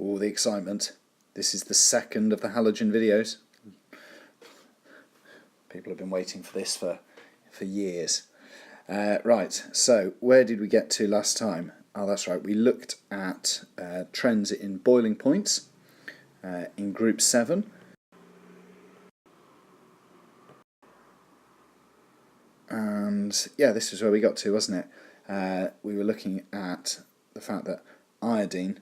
All the excitement. This is the second of the halogen videos. People have been waiting for this for years. Right, so where did we get to last time? Oh, that's right, we looked at trends in boiling points in group 7. And yeah, this is where we got to, wasn't it? We were looking at the fact that iodine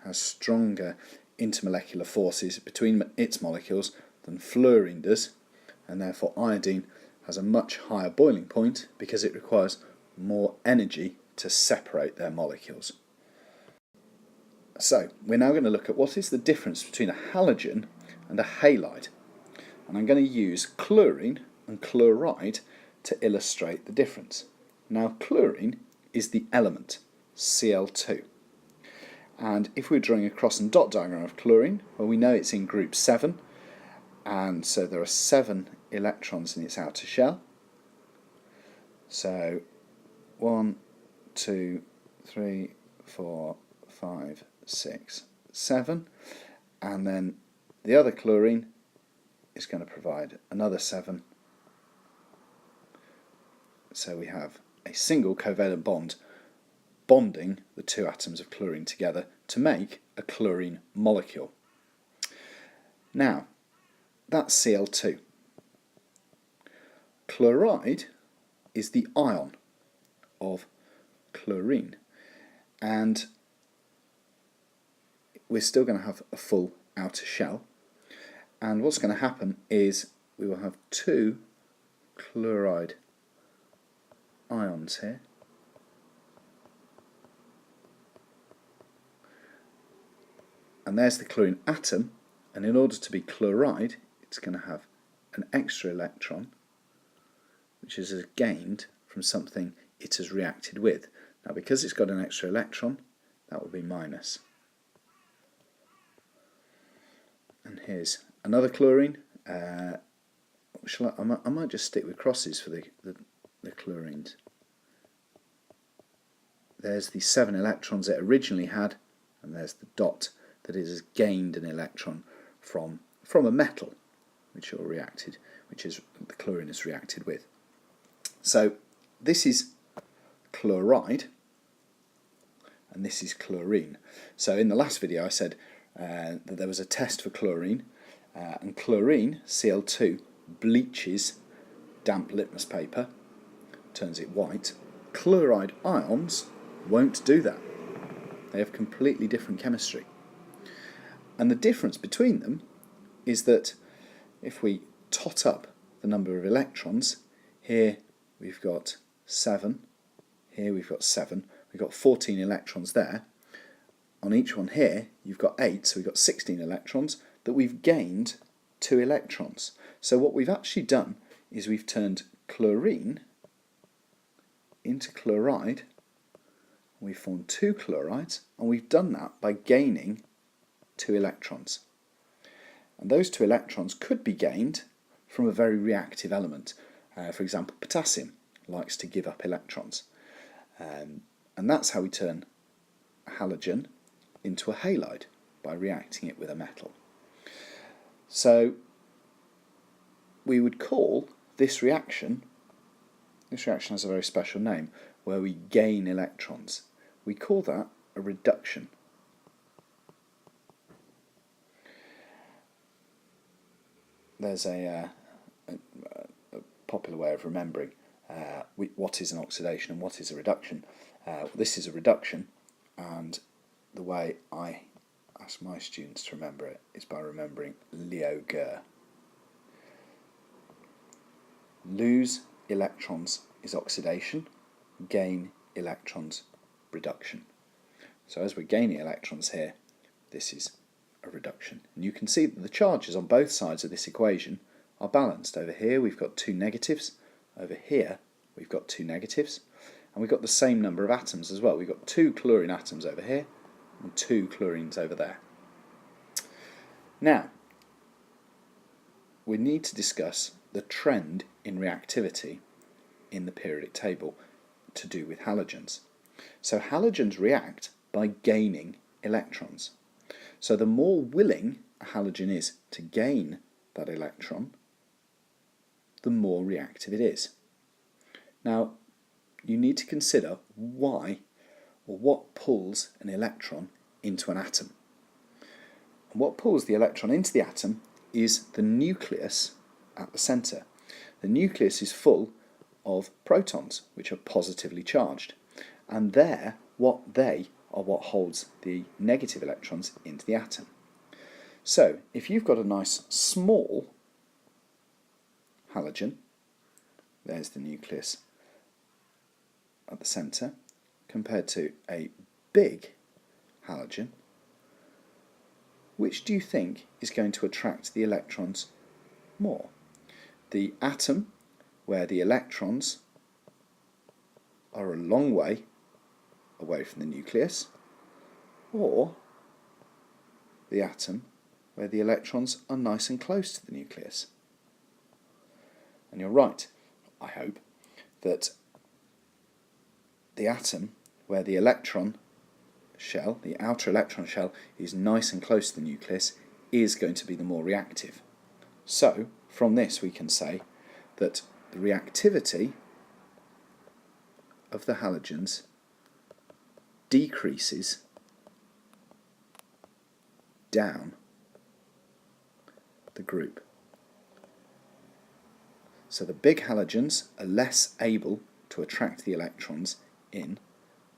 has stronger intermolecular forces between its molecules than fluorine does, and therefore iodine has a much higher boiling point because it requires more energy to separate their molecules. So we're now going to look at what is the difference between a halogen and a halide, and I'm going to use chlorine and chloride to illustrate the difference. Now chlorine is the element, Cl2. And if we're drawing a cross and dot diagram of chlorine, well, we know it's in group 7, and so there are 7 electrons in its outer shell. So 1, 2, 3, 4, 5, 6, 7, and then the other chlorine is going to provide another 7. So we have a single covalent bond bonding the 2 atoms of chlorine together to make a chlorine molecule. Now, that's Cl2. Chloride is the ion of chlorine, and we're still going to have a full outer shell, and what's going to happen is we will have 2 chloride ions here, and there's the chlorine atom, and in order to be chloride it's going to have an extra electron which is gained from something it has reacted with. Now because it's got an extra electron, that will be minus. And here's another chlorine. I might just stick with crosses for the chlorines. There's the 7 electrons it originally had, and there's the dot that it has gained an electron from a metal which the chlorine has reacted with. So this is chloride and this is chlorine. So in the last video I said that there was a test for chlorine, and chlorine, Cl2, bleaches damp litmus paper, turns it white. Chloride ions won't do that. They have completely different chemistry. And the difference between them is that if we tot up the number of electrons, here we've got 7, here we've got 7, we've got 14 electrons there. On each one here you've got 8, so we've got 16 electrons that we've gained 2 electrons. So what we've actually done is we've turned chlorine into chloride. We've formed 2 chlorides, and we've done that by gaining 2 electrons. And those 2 electrons could be gained from a very reactive element. For example, potassium likes to give up electrons. And that's how we turn a halogen into a halide, by reacting it with a metal. So we would call this reaction has a very special name, where we gain electrons. We call that a reduction. There's a popular way of remembering what is an oxidation and what is a reduction. This is a reduction, and the way I ask my students to remember it is by remembering Leo Gurr. Lose electrons is oxidation, gain electrons, reduction. So as we're gaining electrons here, this is a reduction. And you can see that the charges on both sides of this equation are balanced. Over here we've got 2 negatives, over here we've got 2 negatives, and we've got the same number of atoms as well. We've got 2 chlorine atoms over here and 2 chlorines over there. Now, we need to discuss the trend in reactivity in the periodic table to do with halogens. So halogens react by gaining electrons. So the more willing a halogen is to gain that electron, the more reactive it is. Now, you need to consider why or what pulls an electron into an atom. And what pulls the electron into the atom is the nucleus at the centre. The nucleus is full of protons, which are positively charged, and they are what holds the negative electrons into the atom. So, if you've got a nice small halogen, there's the nucleus at the centre, compared to a big halogen, which do you think is going to attract the electrons more? The atom, where the electrons are a long way away from the nucleus, or the atom where the electrons are nice and close to the nucleus? And you're right, I hope, that the atom where the electron shell, the outer electron shell, is nice and close to the nucleus is going to be the more reactive. So, from this we can say that the reactivity of the halogens decreases down the group. So the big halogens are less able to attract the electrons in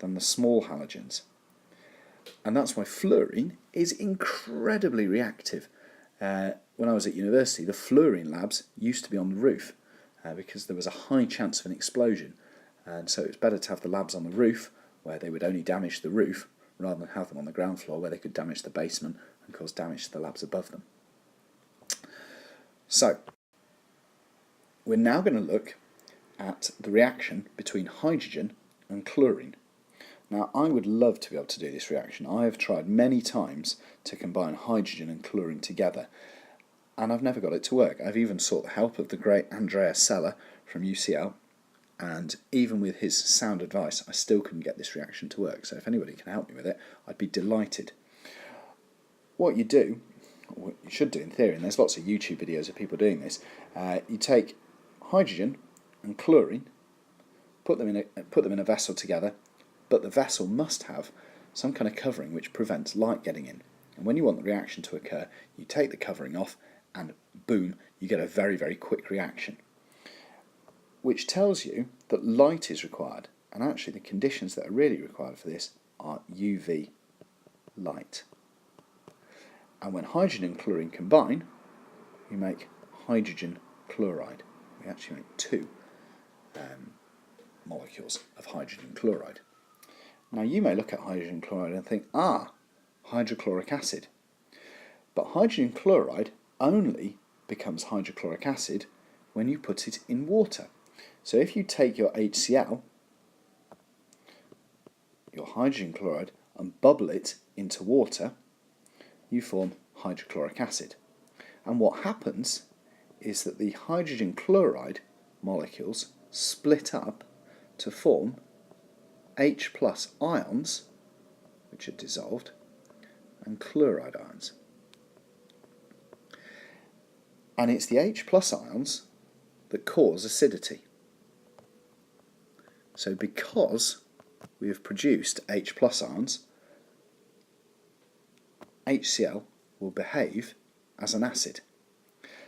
than the small halogens. And that's why fluorine is incredibly reactive. When I was at university, the fluorine labs used to be on the roof because there was a high chance of an explosion. And so it's better to have the labs on the roof, where they would only damage the roof, rather than have them on the ground floor, where they could damage the basement and cause damage to the labs above them. So, we're now going to look at the reaction between hydrogen and chlorine. Now, I would love to be able to do this reaction. I have tried many times to combine hydrogen and chlorine together, and I've never got it to work. I've even sought the help of the great Andreas Seller from UCL, and even with his sound advice, I still couldn't get this reaction to work. So if anybody can help me with it, I'd be delighted. What you do, or what you should do in theory, and there's lots of YouTube videos of people doing this, you take hydrogen and chlorine, put them in a vessel together, but the vessel must have some kind of covering which prevents light getting in. And when you want the reaction to occur, you take the covering off and boom, you get a very, very quick reaction, which tells you that light is required. And actually the conditions that are really required for this are UV light. And when hydrogen and chlorine combine, you make hydrogen chloride. We actually make two molecules of hydrogen chloride. Now you may look at hydrogen chloride and think, hydrochloric acid. But hydrogen chloride only becomes hydrochloric acid when you put it in water. So if you take your HCl, your hydrogen chloride, and bubble it into water, you form hydrochloric acid. And what happens is that the hydrogen chloride molecules split up to form H plus ions, which are dissolved, and chloride ions. And it's the H plus ions that cause acidity. So because we have produced H plus ions, HCl will behave as an acid.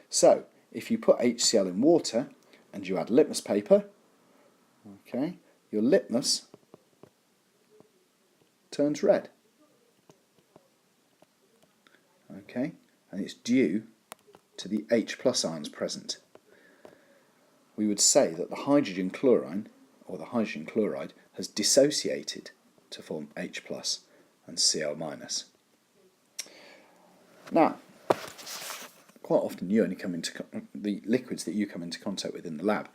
So if you put HCl in water and you add litmus paper, okay, your litmus turns red. Okay, and it's due to the H plus ions present. We would say that the hydrogen chlorine, or the hydrogen chloride, has dissociated to form H plus and Cl minus. Now, quite often you only come into the liquids that you come into contact with in the lab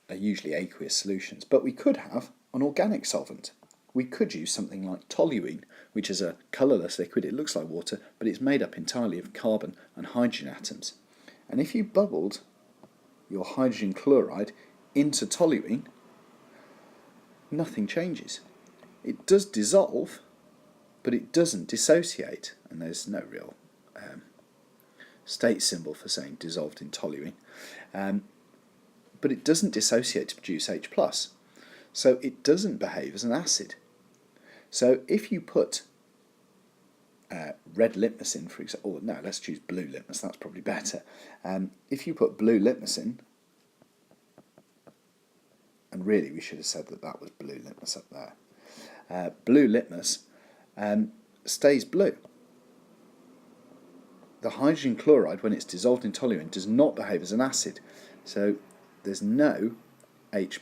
are usually aqueous solutions, but we could have an organic solvent. We could use something like toluene, which is a colourless liquid. It looks like water, but it's made up entirely of carbon and hydrogen atoms. And if you bubbled your hydrogen chloride into toluene, nothing changes. It does dissolve, but it doesn't dissociate, and there's no real state symbol for saying dissolved in toluene, but it doesn't dissociate to produce H+, so it doesn't behave as an acid. So if you put red litmus in, for example, or no, let's choose blue litmus, that's probably better. If you put blue litmus in, and really we should have said that that was blue litmus up there, blue litmus stays blue. The hydrogen chloride, when it's dissolved in toluene, does not behave as an acid, so there's no H+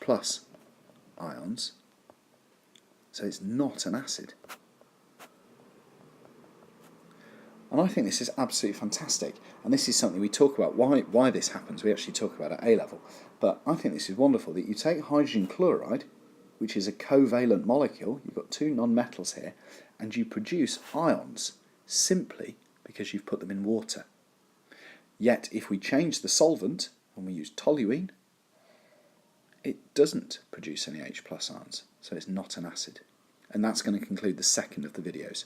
ions, so it's not an acid. And I think this is absolutely fantastic, and this is something we talk about, why this happens, we actually talk about at A level, but I think this is wonderful, that you take hydrogen chloride, which is a covalent molecule, you've got two non-metals here, and you produce ions simply because you've put them in water. Yet if we change the solvent, and we use toluene, it doesn't produce any H+ ions, so it's not an acid. And that's going to conclude the second of the videos.